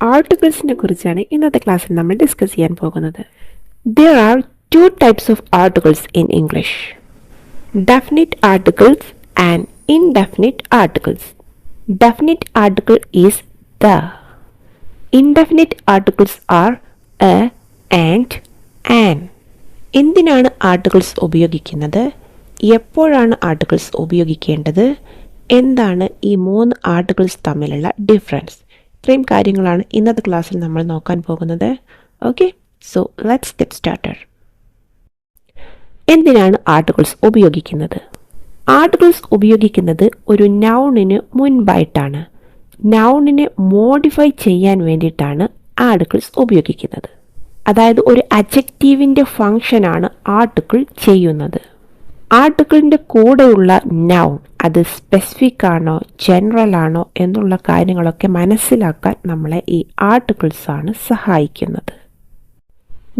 ആർട്ടിക്കിൾസിനെ കുറിച്ചാണ് ഇന്നത്തെ ക്ലാസ്സിൽ നമ്മൾ ഡിസ്കസ് ചെയ്യാൻ പോകുന്നത്. There are two types of articles in English: definite articles and indefinite articles. Definite article is the. Indefinite articles are a, and, an. എന്തിനാണ് articles ഉപയോഗിക്കുന്നത്, എപ്പോഴാണ് ആർട്ടിക്കിൾസ് ഉപയോഗിക്കേണ്ടത്, എന്താണ് ഈ മൂന്ന് ആർട്ടിക്കിൾസ് തമ്മിലുള്ള ഡിഫറൻസ്, ഇത്രയും കാര്യങ്ങളാണ് ഇന്നത്തെ ക്ലാസ്സിൽ നമ്മൾ നോക്കാൻ പോകുന്നത്. Okay, so let's get started. എന്തിനാണ് ആർട്ടിക്കിൾസ് ഉപയോഗിക്കുന്നത്? ആർട്ടിക്കിൾസ് ഉപയോഗിക്കുന്നത് ഒരു നൗണിന് മുൻപായിട്ടാണ്. നൗണിനെ മോഡിഫൈ ചെയ്യാൻ വേണ്ടിയിട്ടാണ് ആർട്ടിക്കിൾസ് ഉപയോഗിക്കുന്നത്. അതായത് ഒരു അഡ്ജക്റ്റീവിൻ്റെ ഫങ്ഷനാണ് ആർട്ടിക്കിൾ ചെയ്യുന്നത്. ആർട്ടിക്കിളിൻ്റെ കൂടെയുള്ള നൗൺ അത് സ്പെസിഫിക് ആണോ ജനറൽ ആണോ എന്നുള്ള കാര്യങ്ങളൊക്കെ മനസ്സിലാക്കാൻ നമ്മളെ ഈ ആർട്ടിക്കിൾസ് ആണ് സഹായിക്കുന്നത്.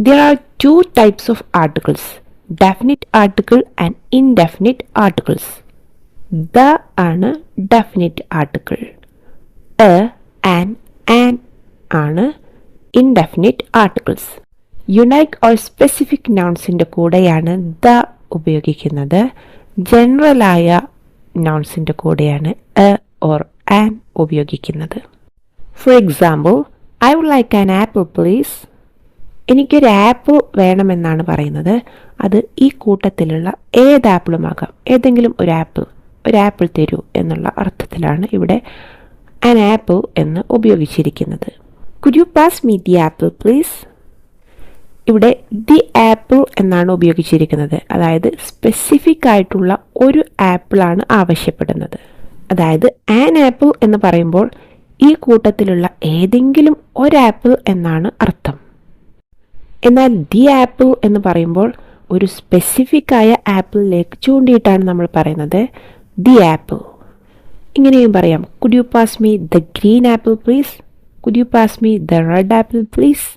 There are two types of articles: definite article and indefinite articles. The ആണ് definite article, a and an ആണ് indefinite articles. Unique or specific നൗൺസിൻ്റെ കൂടെയാണ് the ഉപയോഗിക്കുന്നത്. ജനറലായ നൗൺസിൻ്റെ കൂടെയാണ് എ ഓർ ആൻ ഉപയോഗിക്കുന്നത്. For example, I would like an apple please. എനിക്കൊരു ആപ്പിൾ വേണമെന്നാണ് പറയുന്നത്. അത് ഈ കൂട്ടത്തിലുള്ള ഏത് ആപ്പിളുമാകാം. ഏതെങ്കിലും ഒരു ആപ്പിൾ തരൂ എന്നുള്ള അർത്ഥത്തിലാണ് ഇവിടെ ആൻ ആപ്പിൾ എന്ന് ഉപയോഗിച്ചിരിക്കുന്നത്. Could you pass me the apple please? ഇവിടെ ദി ആപ്പിൾ എന്നാണ് ഉപയോഗിച്ചിരിക്കുന്നത്. അതായത് സ്പെസിഫിക് ആയിട്ടുള്ള ഒരു ആപ്പിളാണ് ആവശ്യപ്പെടുന്നത്. അതായത് ആൻ ആപ്പിൾ എന്ന് പറയുമ്പോൾ ഈ കൂട്ടത്തിലുള്ള ഏതെങ്കിലും ഒരാപ്പിൾ എന്നാണ് അർത്ഥം. എന്നാൽ ദി ആപ്പിൾ എന്ന് പറയുമ്പോൾ ഒരു സ്പെസിഫിക് ആയ ആപ്പിളിലേക്ക് ചൂണ്ടിയിട്ടാണ് നമ്മൾ പറയുന്നത് ദി ആപ്പിൾ. ഇങ്ങനെയും പറയാം, could you pass me the green apple please? Could you pass me the red apple please?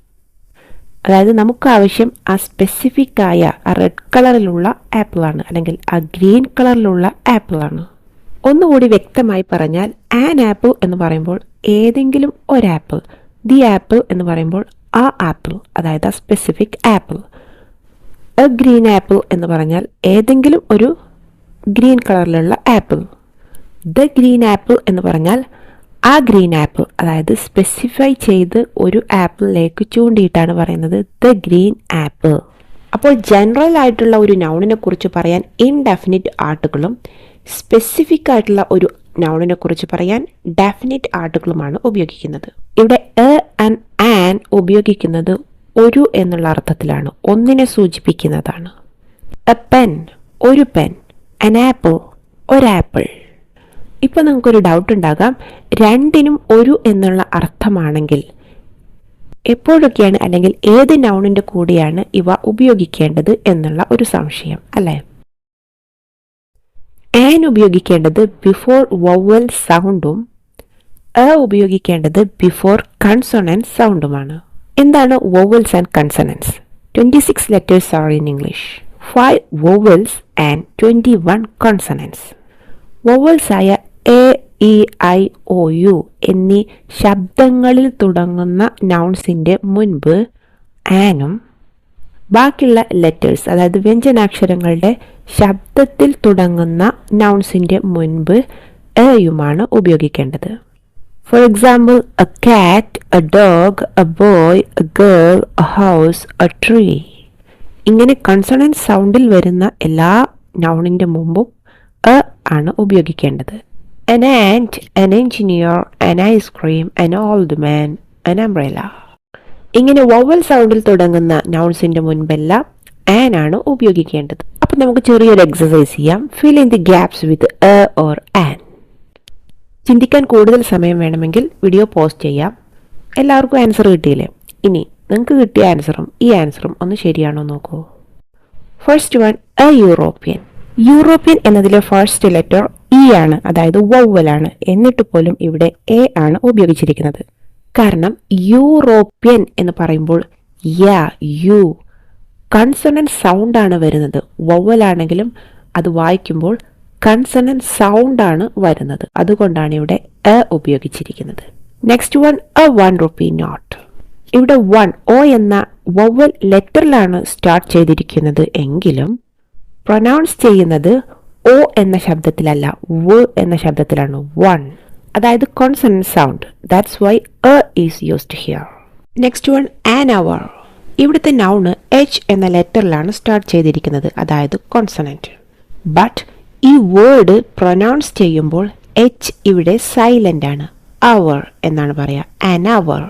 അതായത് നമുക്ക് ആവശ്യം ആ സ്പെസിഫിക് ആയ ആ റെഡ് കളറിലുള്ള ആപ്പിളാണ്, അല്ലെങ്കിൽ ആ ഗ്രീൻ കളറിലുള്ള ആപ്പിളാണ്. ഒന്നുകൂടി വ്യക്തമായി പറഞ്ഞാൽ ആൻ ആപ്പിൾ എന്ന് പറയുമ്പോൾ ഏതെങ്കിലും ഒരാപ്പിൾ, ദി ആപ്പിൾ എന്ന് പറയുമ്പോൾ ആ ആപ്പിൾ, അതായത് ആ specific apple. A green apple എന്ന് പറഞ്ഞാൽ ഏതെങ്കിലും ഒരു ഗ്രീൻ കളറിലുള്ള ആപ്പിൾ. ദ ഗ്രീൻ ആപ്പിൾ എന്ന് പറഞ്ഞാൽ ആ ഗ്രീൻ ആപ്പിൾ, അതായത് സ്പെസിഫൈ ചെയ്ത് ഒരു ആപ്പിളിലേക്ക് ചൂണ്ടിയിട്ടാണ് പറയുന്നത് ദ ഗ്രീൻ ആപ്പിൾ. അപ്പോൾ ജനറൽ ആയിട്ടുള്ള ഒരു നൗണിനെ കുറിച്ച് പറയാൻ ഇൻഡെഫിനിറ്റ് ആർട്ടിക്കിളും സ്പെസിഫിക് ആയിട്ടുള്ള ഒരു നൗണിനെ കുറിച്ച് പറയാൻ ഡെഫിനിറ്റ് ആർട്ടിക്കിളുമാണ് ഉപയോഗിക്കുന്നത്. ഇവിടെ എ ആൻഡ് ആൻ ഉപയോഗിക്കുന്നത് ഒരു എന്നുള്ള അർത്ഥത്തിലാണ്, ഒന്നിനെ സൂചിപ്പിക്കുന്നതാണ്. എ പെൻ, ഒരു പെൻ. ആൻ ആപ്പിൾ, ഒരാപ്പിൾ. ഇപ്പോൾ നമുക്കൊരു ഡൗട്ട് ഉണ്ടാകാം, രണ്ടിനും ഒരു എന്നുള്ള അർത്ഥമാണെങ്കിൽ എപ്പോഴൊക്കെയാണ് അല്ലെങ്കിൽ ഏത് നൗണിൻ്റെ കൂടെയാണ് ഇവ ഉപയോഗിക്കേണ്ടത് എന്നുള്ള ഒരു സംശയം അല്ലേ? ആൻ ഉപയോഗിക്കേണ്ടത് ബിഫോർ വവൽ സൗണ്ടും എ ഉപയോഗിക്കേണ്ടത് ബിഫോർ കൺസോണൻസ് സൗണ്ടുമാണ്. എന്താണ് vowels and consonants? 26 letters are in English, 5 vowels and 21 consonants. Vowels ആയ A, E, I, O, U എന്നീ ശബ്ദങ്ങളിൽ തുടങ്ങുന്ന നൗൺസിൻ്റെ മുൻപ് ആനും ബാക്കിയുള്ള ലെറ്റേഴ്സ്, അതായത് വ്യഞ്ജനാക്ഷരങ്ങളുടെ ശബ്ദത്തിൽ തുടങ്ങുന്ന നൗൺസിൻ്റെ മുൻപ് എയുമാണ് ഉപയോഗിക്കേണ്ടത്. ഫോർ എക്സാമ്പിൾ, എ കാറ്റ്, A dog, A boy, A girl, A house, A tree. ഇങ്ങനെ കൺസോണൻറ്റ് സൗണ്ടിൽ വരുന്ന എല്ലാ നൗണിൻ്റെ മുമ്പും എ ആണ് ഉപയോഗിക്കേണ്ടത്. An ant, an engineer, an ice cream, an old man, an umbrella. ഇങ്ങനെ വവൽ സൗണ്ടിൽ തുടങ്ങുന്ന നൗൺസിൻ്റെ മുൻപെല്ലാം ആൻ ആണ് ഉപയോഗിക്കേണ്ടത്. അപ്പം നമുക്ക് ചെറിയൊരു എക്സസൈസ് ചെയ്യാം. Fill in the gaps with a or an. ചിന്തിക്കാൻ കൂടുതൽ സമയം വേണമെങ്കിൽ വീഡിയോ പോസ്റ്റ് ചെയ്യാം. എല്ലാവർക്കും ആൻസർ കിട്ടിയില്ലേ? ഇനി നിങ്ങൾക്ക് കിട്ടിയ ആൻസറും ഈ ആൻസറും ഒന്ന് ശരിയാണോ നോക്കൂ. First one, A European. European എന്നതിലെ ഫസ്റ്റ് ലെറ്റർ ഇ ആണ്, അതായത് വവ്വലാണ്. എന്നിട്ട് പോലും ഇവിടെ എ ആണ് ഉപയോഗിച്ചിരിക്കുന്നത്. കാരണം യൂറോപ്യൻ എന്ന് പറയുമ്പോൾ യു കൺസണൻറ്റ് സൗണ്ടാണ് വരുന്നത്. വവ്വലാണെങ്കിലും അത് വായിക്കുമ്പോൾ കൺസണൻറ്റ് സൗണ്ടാണ് വരുന്നത്. അതുകൊണ്ടാണ് ഇവിടെ എ ഉപയോഗിച്ചിരിക്കുന്നത്. Next one a 1 rupee note. ഇവിടെ 1 ഒ എന്ന വവൽ ലെറ്ററിലാണ് സ്റ്റാർട്ട് ചെയ്തിരിക്കുന്നത് എങ്കിലും പ്രൊനൗൺസ് ചെയ്യുന്നത് ഒ എന്ന ശബ്ദത്തിലല്ല, വ് എന്ന ശബ്ദത്തിലാണ്. 1, അതായത് consonant sound. That's why A is used here. Next one an hour. ഇവിടുത്തെ നൗണ് എച്ച് എന്ന ലെറ്ററിലാണ് സ്റ്റാർട്ട് ചെയ്തിരിക്കുന്നത്, അതായത് കോൺസണന്റ്. ബട്ട് ഈ വേർഡ് പ്രൊനൗൺസ് ചെയ്യുമ്പോൾ എച്ച് ഇവിടെ സൈലന്റ് ആണ്. അവർ എന്നാണ് പറയുക. An hour.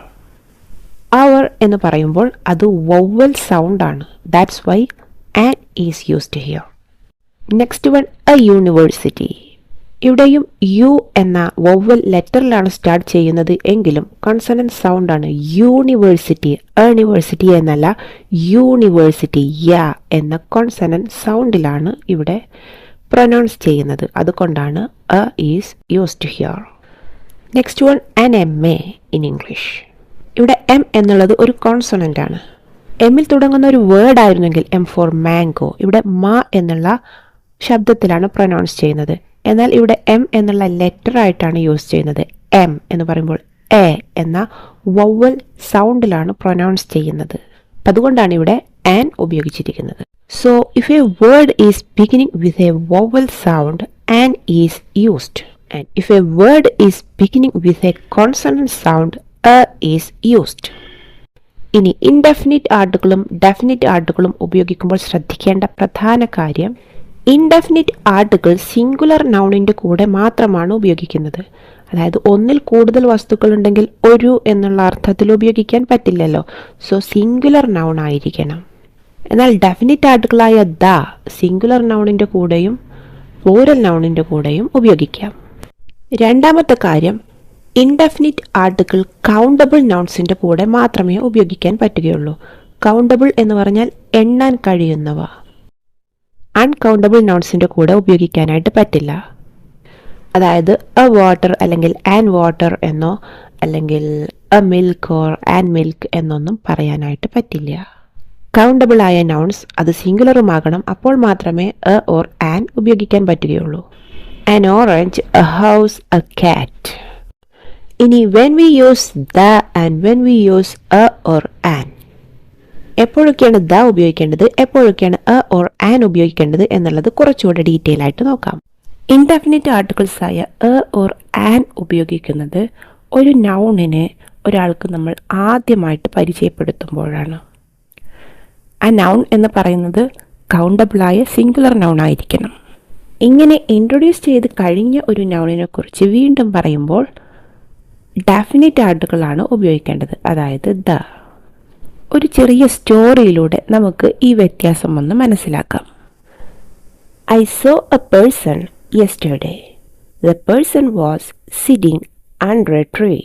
അവർ എന്ന് പറയുമ്പോൾ അത് വവൽ സൗണ്ട് ആണ്. That's why an is used here. Next one A university. ഇവിടെയും യു എന്ന വവൽ ലെറ്ററിലാണ് സ്റ്റാർട്ട് ചെയ്യുന്നത് എങ്കിലും കോൺസണന്റ് സൗണ്ട് ആണ്. യൂണിവേഴ്സിറ്റി, യൂണിവേഴ്സിറ്റി എന്നല്ല, യൂണിവേഴ്സിറ്റി, യ എന്ന കോൺസണന്റ് സൗണ്ടിലാണ് ഇവിടെ പ്രൊനൗൺസ് ചെയ്യുന്നത്. അതുകൊണ്ടാണ് A is used here. Next one an M A in English. ഇവിടെ എം എന്നുള്ളത് ഒരു കോൺസണന്റ് ആണ്. എമ്മിൽ തുടങ്ങുന്ന ഒരു വേർഡ് ആയിരുന്നെങ്കിൽ എം ഫോർ മാംഗോ, ഇവിടെ മ എന്നുള്ള ശബ്ദത്തിലാണ് പ്രൊനൗൺസ് ചെയ്യുന്നത്. എന്നാൽ ഇവിടെ എം എന്നുള്ള ലെറ്റർ ആയിട്ടാണ് യൂസ് ചെയ്യുന്നത്. എം എന്ന് പറയുമ്പോൾ എ എന്ന വവൽ സൗണ്ടിലാണ് പ്രൊനൗൺസ് ചെയ്യുന്നത്. അതുകൊണ്ടാണ് ഇവിടെ ആൻ ഉപയോഗിച്ചിരിക്കുന്നത്. So if A word is beginning with a vowel sound, an is used. And if A word is beginning with a consonant sound, A is used. ഇനി indefinite ആർട്ടിക്കിളും definite ആർട്ടിക്കിളും ഉപയോഗിക്കുമ്പോൾ ശ്രദ്ധിക്കേണ്ട പ്രധാന കാര്യം, indefinite article singular നൗണിൻ്റെ കൂടെ മാത്രമാണ് ഉപയോഗിക്കുന്നത്. അതായത് ഒന്നിൽ കൂടുതൽ വസ്തുക്കൾ ഉണ്ടെങ്കിൽ ഒരു എന്നുള്ള അർത്ഥത്തിൽ ഉപയോഗിക്കാൻ പറ്റില്ലല്ലോ. സോ സിംഗുലർ നൗൺ ആയിരിക്കണം. എന്നാൽ ഡെഫിനിറ്റ് ആർട്ടിക്കിളായ ദ സിംഗുലർ നൗണിൻ്റെ കൂടെയും പ്ലൂറൽ നൗണിൻ്റെ കൂടെയും ഉപയോഗിക്കാം. രണ്ടാമത്തെ കാര്യം, ഇൻഡെഫിനിറ്റ് ആർട്ടിക്കിൾ കൗണ്ടബിൾ നൗൺസിൻ്റെ കൂടെ മാത്രമേ ഉപയോഗിക്കാൻ പറ്റുകയുള്ളൂ. കൗണ്ടബിൾ എന്ന് പറഞ്ഞാൽ എണ്ണാൻ കഴിയുന്നവ. അൺകൗണ്ടബിൾ നൗൺസിൻ്റെ കൂടെ ഉപയോഗിക്കാനായിട്ട് പറ്റില്ല. അതായത് എ വാട്ടർ അല്ലെങ്കിൽ ആൻ വാട്ടർ എന്നോ അല്ലെങ്കിൽ A milk or an milk എന്നൊന്നും പറയാനായിട്ട് പറ്റില്ല. കൗണ്ടബിൾ ആയ നൗൺസ് അത് സിംഗുലറുമാകണം. അപ്പോൾ മാത്രമേ എ ഓർ ആൻ ഉപയോഗിക്കാൻ പറ്റുകയുള്ളൂ. An orange, a house, a cat. ഇനി when we use the and when we use a or an, എപ്പോഴൊക്കെയാണ് ദ ഉപയോഗിക്കേണ്ടത്, എപ്പോഴൊക്കെയാണ് എ ഓർ ആൻ ഉപയോഗിക്കേണ്ടത് എന്നുള്ളത് കുറച്ചുകൂടെ ഡീറ്റെയിൽ ആയിട്ട് നോക്കാം. ഇൻഡെഫിനിറ്റ് ആർട്ടിക്കിൾസ് ആയ എ ഓർ ആൻ ഉപയോഗിക്കുന്നത് ഒരു നൗണിനെ ഒരാൾക്ക് നമ്മൾ ആദ്യമായിട്ട് പരിചയപ്പെടുത്തുമ്പോഴാണ്. ആ നൗൺ എന്ന് പറയുന്നത് കൗണ്ടബിളായ സിംഗുലർ നൗൺ ആയിരിക്കണം. ഇങ്ങനെ ഇൻട്രൊഡ്യൂസ് ചെയ്ത് കഴിഞ്ഞ ഒരു നൗണിനെ കുറിച്ച് വീണ്ടും പറയുമ്പോൾ ഡെഫിനിറ്റ് ആർട്ടിക്കിളാണ് ഉപയോഗിക്കേണ്ടത്, അതായത് ദ. ഒരു ചെറിയ സ്റ്റോറിയിലൂടെ നമുക്ക് ഈ വ്യത്യാസം ഒന്ന് മനസ്സിലാക്കാം. I saw a person yesterday. The person was sitting under a tree.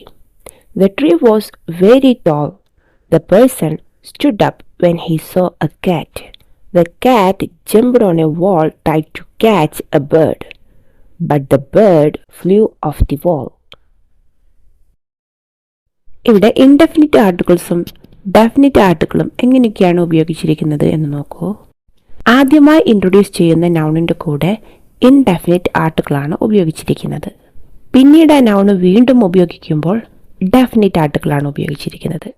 The tree was very tall. The person stood up when he saw a cat. The cat jumped on a wall trying to catch a bird, but the bird flew off the wall. ഇവിടെ indefinite ആർട്ടിക്കിൾസും definite ആർട്ടിക്കിളും എങ്ങനെയൊക്കെയാണ് ഉപയോഗിച്ചിരിക്കുന്നത് എന്ന് നോക്കൂ. ആദ്യമായി introduce ചെയ്യുന്ന നൗണിൻ്റെ കൂടെ indefinite ആർട്ടിക്കിളാണ് ഉപയോഗിച്ചിരിക്കുന്നത്. പിന്നീട് ആ നൗണ് വീണ്ടും ഉപയോഗിക്കുമ്പോൾ ഡെഫിനിറ്റ് ആർട്ടിക്കിളാണ് ഉപയോഗിച്ചിരിക്കുന്നത്.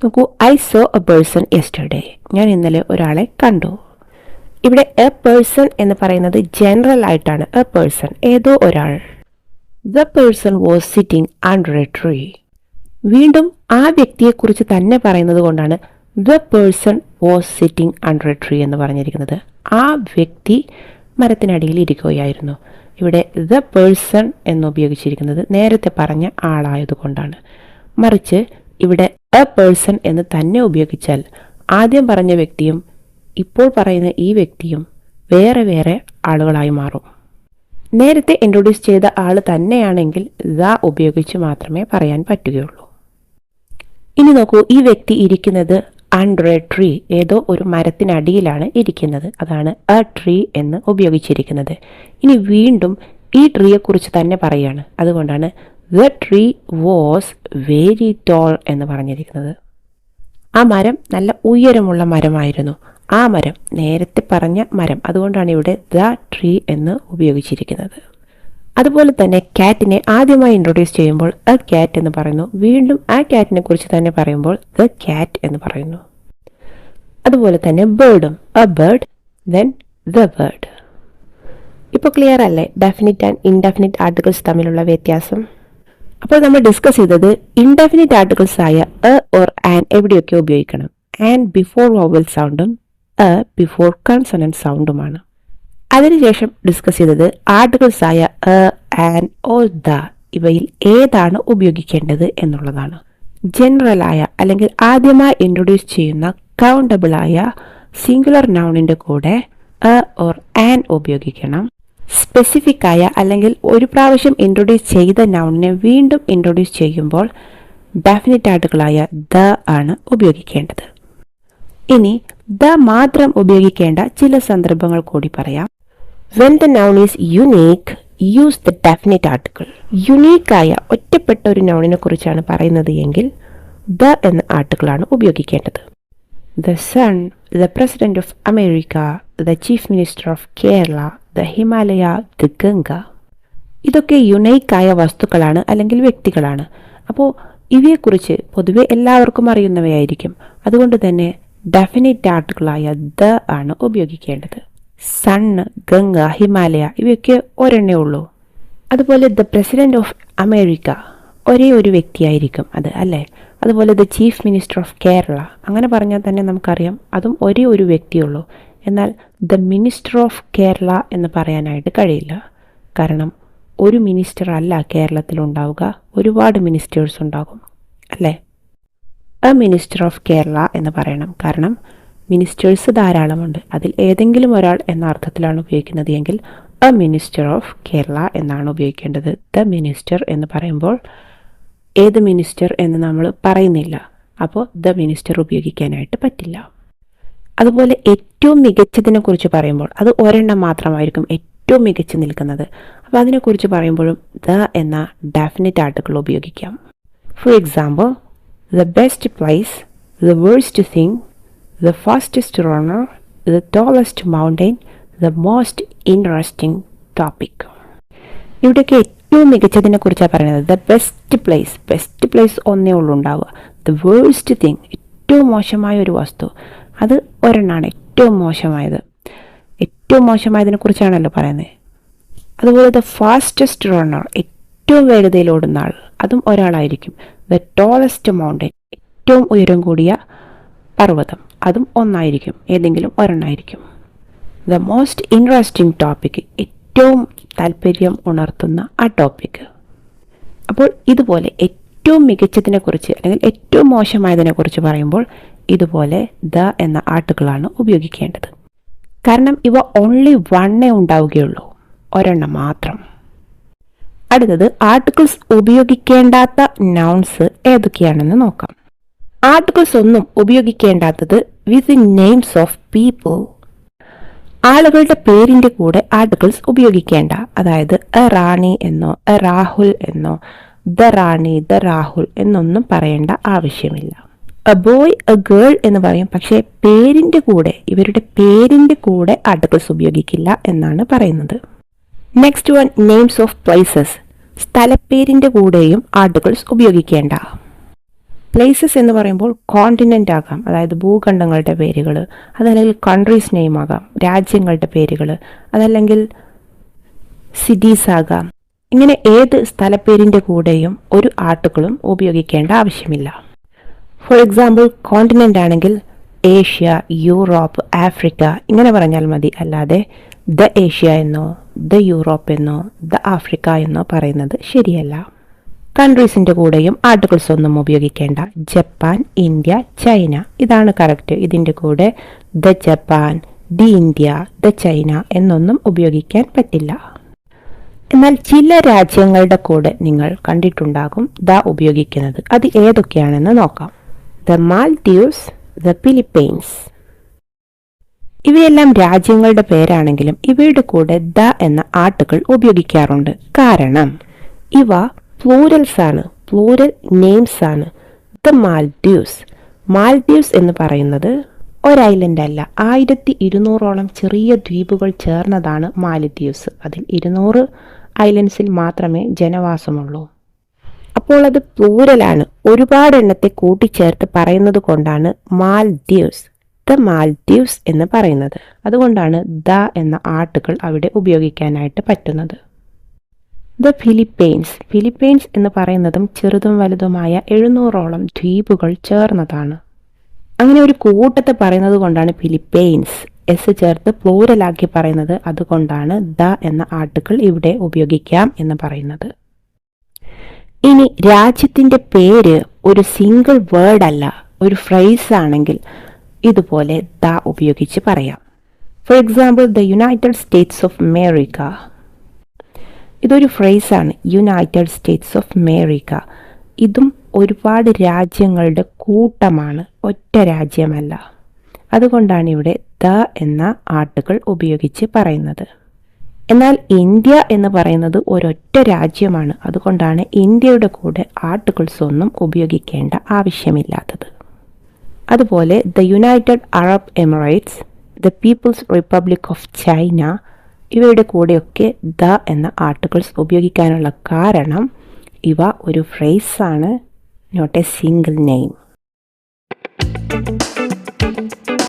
നോക്കൂ, I so A person yesterday. ഞാൻ ഇന്നലെ ഒരാളെ കണ്ടു. ഇവിടെ എ പേഴ്സൺ എന്ന് പറയുന്നത് ജനറൽ ആയിട്ടാണ്. എ പേഴ്സൺ, ഏതോ ഒരാൾ. The person was sitting under A tree. വീണ്ടും ആ വ്യക്തിയെക്കുറിച്ച് തന്നെ പറയുന്നത് കൊണ്ടാണ് the person was sitting under A tree എന്ന് പറഞ്ഞിരിക്കുന്നത്. ആ വ്യക്തി മരത്തിനടിയിൽ ഇരിക്കുകയായിരുന്നു. ഇവിടെ ദ പേഴ്സൺ എന്ന് ഉപയോഗിച്ചിരിക്കുന്നത് നേരത്തെ പറഞ്ഞ ആളായതുകൊണ്ടാണ്. മറിച്ച് ഇവിടെ എ പേഴ്സൺ എന്ന് തന്നെ ഉപയോഗിച്ചാൽ ആദ്യം പറഞ്ഞ വ്യക്തിയും ഇപ്പോൾ പറയുന്ന ഈ വ്യക്തിയും വേറെ വേറെ ആളുകളായി മാറും. നേരത്തെ ഇൻട്രൊഡ്യൂസ് ചെയ്ത ആൾ തന്നെയാണെങ്കിൽ ദ ഉപയോഗിച്ച് മാത്രമേ പറയാൻ പറ്റുകയുള്ളൂ. ഇനി നോക്കൂ, ഈ വ്യക്തി ഇരിക്കുന്നത് അണ്ടർ എ ട്രീ, ഏതോ ഒരു മരത്തിനടിയിലാണ് ഇരിക്കുന്നത്. അതാണ് എ ട്രീ എന്ന് ഉപയോഗിച്ചിരിക്കുന്നത്. ഇനി വീണ്ടും ഈ ട്രീയെക്കുറിച്ച് തന്നെ പറയുകയാണ്. അതുകൊണ്ടാണ് the tree was very tall എന്ന് പറഞ്ഞിരിക്കുന്നത്. ആ മരം നല്ല ഉയരമുള്ള മരമായിരുന്നു. ആ മരം, നേരത്തെ പറഞ്ഞ മരം. അതുകൊണ്ടാണ് ഇവിടെ ദ ട്രീ എന്ന് ഉപയോഗിച്ചിരിക്കുന്നത്. അതുപോലെ തന്നെ കാറ്റിനെ ആദ്യമായി ഇൻട്രൊഡ്യൂസ് ചെയ്യുമ്പോൾ എ കാറ്റ് എന്ന് പറയുന്നു. വീണ്ടും ആ കാറ്റിനെ കുറിച്ച് തന്നെ പറയുമ്പോൾ ദ കാറ്റ് എന്ന് പറയുന്നു. അതുപോലെ തന്നെ ബേർഡും a bird, then the bird. ഇപ്പോൾ ക്ലിയർ അല്ലേ ഡെഫിനിറ്റ് ആൻഡ് ഇൻഡെഫിനിറ്റ് ആർട്ടിക്കിൾസ് തമ്മിലുള്ള വ്യത്യാസം? അപ്പോൾ നമ്മൾ ഡിസ്കസ് ചെയ്തത് ഇൻഡെഫിനിറ്റ് ആർട്ടിക്കിൾസ് ആയ എ ഓർ ആൻ എവിടെയൊക്കെ ഉപയോഗിക്കണം. ആൻ ബിഫോർ വവൽ സൗണ്ടും എ ബിഫോർ കൺസണന്റ് സൗണ്ടുമാണ്. അതിനുശേഷം ഡിസ്കസ് ചെയ്തത് ആർട്ടിക്കിൾസ് ആയ എ, ആൻ, ഓർ ദ ഇവയിൽ ഏതാണ് ഉപയോഗിക്കേണ്ടത് എന്നുള്ളതാണ്. ജനറലായ അല്ലെങ്കിൽ ആദ്യമായി ഇൻട്രൊഡ്യൂസ് ചെയ്യുന്ന കൗണ്ടബിൾ ആയ സിംഗുലർ നൗണിന്റെ കൂടെ എ ഓർ ആൻ ഉപയോഗിക്കണം. സ്പെസിഫിക് ആയ അല്ലെങ്കിൽ ഒരു പ്രാവശ്യം ഇൻട്രൊഡ്യൂസ് ചെയ്ത നൗണിനെ വീണ്ടും ഇൻട്രൊഡ്യൂസ് ചെയ്യുമ്പോൾ ഡെഫിനിറ്റ് ആർട്ടിക്കിളായ ദ ആണ് ഉപയോഗിക്കേണ്ടത്. ഇനി ദ മാത്രം ഉപയോഗിക്കേണ്ട ചില സന്ദർഭങ്ങൾ കൂടി പറയാം. When the noun is unique, use the definite article. Unique ആയ ഒറ്റപ്പെട്ട ഒരു നൗണിനെ കുറിച്ചാണ് പറയുന്നത് എങ്കിൽ ദ എന്ന ആർട്ടിക്കിളാണ് ഉപയോഗിക്കേണ്ടത്. The sun, the president of America, the chief minister of Kerala, the Himalaya, the Ganga. ഇതൊക്കെ യുണീക്ക് ആയ വസ്തുക്കളാണ് അല്ലെങ്കിൽ വ്യക്തികളാണ്. അപ്പോൾ ഇവയെക്കുറിച്ച് പൊതുവെ എല്ലാവർക്കും അറിയുന്നവയായിരിക്കും. അതുകൊണ്ട് തന്നെ ഡെഫിനിറ്റ് ആർട്ടിക്കിളായ ദ ആണ് ഉപയോഗിക്കേണ്ടത്. സണ്ണ്, ഗംഗ, ഹിമാലയ ഇവയൊക്കെ ഒരെണ്ണേ ഉള്ളൂ. അതുപോലെ ദ പ്രസിഡന്റ് ഓഫ് അമേരിക്ക ഒരേ ഒരു വ്യക്തിയായിരിക്കും അത്, അല്ലേ? അതുപോലെ the chief minister of Kerala അങ്ങനെ പറഞ്ഞാൽ തന്നെ നമുക്കറിയാം അതും ഒരേ ഒരു വ്യക്തിയുള്ളൂ. എന്നാൽ ദ മിനിസ്റ്റർ ഓഫ് കേരള എന്ന് പറയാനായിട്ട് കഴിയില്ല. കാരണം ഒരു മിനിസ്റ്റർ അല്ല കേരളത്തിലുണ്ടാവുക, ഒരുപാട് മിനിസ്റ്റേഴ്സ് ഉണ്ടാകും, അല്ലേ? എ മിനിസ്റ്റർ ഓഫ് കേരള എന്ന് പറയണം. കാരണം മിനിസ്റ്റേഴ്സ് ധാരാളമുണ്ട്. അതിൽ ഏതെങ്കിലും ഒരാൾ എന്ന അർത്ഥത്തിലാണ് ഉപയോഗിക്കുന്നത് എങ്കിൽ എ മിനിസ്റ്റർ ഓഫ് കേരള എന്നാണ് ഉപയോഗിക്കേണ്ടത്. ദ മിനിസ്റ്റർ എന്ന് പറയുമ്പോൾ ഏത് മിനിസ്റ്റർ എന്ന് നമ്മൾ പറയുന്നില്ല. അപ്പോൾ ദ മിനിസ്റ്റർ ഉപയോഗിക്കാനായിട്ട് പറ്റില്ല. അതുപോലെ ഏറ്റവും മികച്ചതിനെ കുറിച്ച് പറയുമ്പോൾ അത് ഒരെണ്ണം മാത്രമായിരിക്കും ഏറ്റവും മികച്ചു നിൽക്കുന്നത്. അപ്പോൾ അതിനെക്കുറിച്ച് പറയുമ്പോഴും ദ എന്ന ഡെഫിനിറ്റ് ആർട്ടിക്കിൾ ഉപയോഗിക്കാം. For example, the best place, the worst thing, the fastest runner, the tallest mountain, the most interesting topic. ഇവിടെയൊക്കെ ഏറ്റവും മികച്ചതിനെ കുറിച്ചാണ് പറയുന്നത്. ദ ബെസ്റ്റ് പ്ലേസ് ഒന്നേ ഉള്ളൂ ഉണ്ടാവുക. ദ വേഴ്സ്റ്റ് തിങ്, ഏറ്റവും മോശമായ ഒരു വസ്തു, അത് ഒരെണ്ണമാണ് ഏറ്റവും മോശമായത്. ഏറ്റവും മോശമായതിനെ കുറിച്ചാണല്ലോ പറയുന്നത്. അതുപോലെ ദ ഫാസ്റ്റസ്റ്റ് റണ്ണർ, ഏറ്റവും വേഗതയിൽ ഓടുന്ന ആൾ, അതും ഒരാളായിരിക്കും. ദ ടോളസ്റ്റ് മൗണ്ടൻ, ഏറ്റവും ഉയരം കൂടിയ പർവ്വതം, അതും ഒന്നായിരിക്കും, ഏതെങ്കിലും ഒരെണ്ണമായിരിക്കും. ദ മോസ്റ്റ് ഇൻട്രസ്റ്റിംഗ് ടോപ്പിക്, ഏറ്റവും താല്പര്യം ഉണർത്തുന്ന ആ ടോപ്പിക്. അപ്പോൾ ഇതുപോലെ ഏറ്റവും മികച്ചതിനെക്കുറിച്ച് അല്ലെങ്കിൽ ഏറ്റവും മോശമായതിനെക്കുറിച്ച് പറയുമ്പോൾ ഇതുപോലെ ദ എന്ന ആർട്ടിക്കിളാണ് ഉപയോഗിക്കേണ്ടത്. കാരണം ഇവ ഓൺലി വണ്ണേ ഉണ്ടാവുകയുള്ളൂ, ഒരെണ്ണം മാത്രം. അടുത്തത് ആർട്ടിക്കിൾസ് ഉപയോഗിക്കേണ്ടാത്ത നൗൺസ് ഏതൊക്കെയാണെന്ന് നോക്കാം. ആർട്ടിക്കിൾസ് ഒന്നും ഉപയോഗിക്കേണ്ടാത്തത് വിത്ത് നെയിംസ് ഓഫ് പീപ്പിൾ. ആളുകളുടെ പേരിന്റെ കൂടെ ആർട്ടിക്കിൾസ് ഉപയോഗിക്കേണ്ട. അതായത് എ റാണി എന്നോ എ രാഹുൽ എന്നോ ദ റാണി ദ രാഹുൽ എന്നൊന്നും പറയേണ്ട ആവശ്യമില്ല. എ ബോയ് എ ഗേൾ എന്ന് പറയും, പക്ഷേ പേരിന്റെ കൂടെ ഇവരുടെ പേരിന്റെ കൂടെ ആർട്ടിക്കിൾസ് ഉപയോഗിക്കില്ല എന്നാണ് പറയുന്നത്. Next one, names of places. സ്ഥലപ്പേരിന്റെ കൂടെയും ആർട്ടിക്കിൾസ് ഉപയോഗിക്കേണ്ട. പ്ലേസസ് എന്ന് പറയുമ്പോൾ കോണ്ടിനെൻ്റ് ആകാം, അതായത് ഭൂഖണ്ഡങ്ങളുടെ പേരുകൾ, അതല്ലെങ്കിൽ കൺട്രീസ് നെയിം ആകാം, രാജ്യങ്ങളുടെ പേരുകൾ, അതല്ലെങ്കിൽ സിറ്റീസ് ആകാം. ഇങ്ങനെ ഏത് സ്ഥലപ്പേരിൻ്റെ കൂടെയും ഒരു ആർട്ടിക്കിളും ഉപയോഗിക്കേണ്ട ആവശ്യമില്ല. ഫോർ എക്സാമ്പിൾ, കോണ്ടിനെൻ്റ് ആണെങ്കിൽ ഏഷ്യ, യൂറോപ്പ്, ആഫ്രിക്ക ഇങ്ങനെ പറഞ്ഞാൽ മതി. അല്ലാതെ ദ ഏഷ്യ എന്നോ ദ യൂറോപ്പ് എന്നോ ദ ആഫ്രിക്ക എന്നോ പറയുന്നത് ശരിയല്ല. കൺട്രീസിൻ്റെ കൂടെയും ആർട്ടിക്കിൾസ് ഒന്നും ഉപയോഗിക്കേണ്ട. ജപ്പാൻ, ഇന്ത്യ, ചൈന ഇതാണ് കറക്റ്റ്. ഇതിൻ്റെ കൂടെ the Japan, the India, the China എന്നൊന്നും ഉപയോഗിക്കാൻ പറ്റില്ല. എന്നാൽ ചില രാജ്യങ്ങളുടെ കൂടെ നിങ്ങൾ കണ്ടിട്ടുണ്ടാകും ദ ഉപയോഗിക്കുന്നത്. അത് ഏതൊക്കെയാണെന്ന് നോക്കാം. The Maldives, the Philippines. ഇവയെല്ലാം രാജ്യങ്ങളുടെ പേരാണെങ്കിലും ഇവയുടെ കൂടെ ദ എന്ന ആർട്ടിക്കിൾ ഉപയോഗിക്കാറുണ്ട്. കാരണം ഇവ പ്ലൂരൽസ് ആണ്, പ്ലൂരൽ നെയിംസ് ആണ്. ദ മാൽഡീവ്സ് എന്ന് പറയുന്നത് ഒരു ഐലൻഡ് അല്ല, 1200 ചെറിയ ദ്വീപുകൾ ചേർന്നതാണ് മാലദ്വീപ്സ്. അതിൽ 200 ഐലൻഡ്സിൽ മാത്രമേ ജനവാസമുള്ളൂ. അപ്പോൾ അത് പ്ലൂരലാണ്, ഒരുപാട് എണ്ണത്തെ കൂട്ടിച്ചേർത്ത് പറയുന്നത് കൊണ്ടാണ് മാൽദീവ്സ്, ദ മാൽദീവ്സ് എന്ന് പറയുന്നത്. അതുകൊണ്ടാണ് ദ എന്ന ആർട്ടിക്കിൾ അവിടെ ഉപയോഗിക്കാനായിട്ട് പറ്റുന്നത്. ദ ഫിലിപ്പൈൻസ്, ഫിലിപ്പൈൻസ് എന്ന് പറയുന്നതും ചെറുതും വലുതുമായ 700ഓളം ദ്വീപുകൾ ചേർന്നതാണ്. അങ്ങനെ ഒരു കൂട്ടത്തെ പറയുന്നത് കൊണ്ടാണ് ഫിലിപ്പൈൻസ് എസ് ചേർത്ത് പ്ലൂരലാക്കി പറയുന്നത്. അതുകൊണ്ടാണ് ദ എന്ന ആർട്ടിക്കിൾ ഇവിടെ ഉപയോഗിക്കാം എന്ന് പറയുന്നത്. ഇനി രാജ്യത്തിൻ്റെ പേര് ഒരു സിംഗിൾ വേർഡ് അല്ല, ഒരു ഫ്രേസ് ആണെങ്കിൽ ഇതുപോലെ ദ ഉപയോഗിച്ച് പറയാം. For example, the United States of America. ഇതൊരു ഫ്രേസാണ്, യുണൈറ്റഡ് സ്റ്റേറ്റ്സ് ഓഫ് അമേരിക്ക. ഇതും ഒരുപാട് രാജ്യങ്ങളുടെ കൂട്ടമാണ്, ഒറ്റ രാജ്യമല്ല. അതുകൊണ്ടാണ് ഇവിടെ ദ എന്ന ആർട്ടിക്കിൾ ഉപയോഗിച്ച് പറയുന്നത്. എന്നാൽ ഇന്ത്യ എന്ന് പറയുന്നത് ഒരൊറ്റ രാജ്യമാണ്. അതുകൊണ്ടാണ് ഇന്ത്യയുടെ കൂടെ ആർട്ടിക്കിൾസ് ഒന്നും ഉപയോഗിക്കേണ്ട ആവശ്യമില്ലാത്തത്. അതുപോലെ the United Arab Emirates, the People's Republic of China, ഇവയുടെ കൂടെയൊക്കെ ദ എന്ന ആർട്ടിക്കിൾസ് ഉപയോഗിക്കാനുള്ള കാരണം ഇവ ഒരു ഫ്രേസാണ്, നോട്ട് എ സിംഗിൾ നെയിം.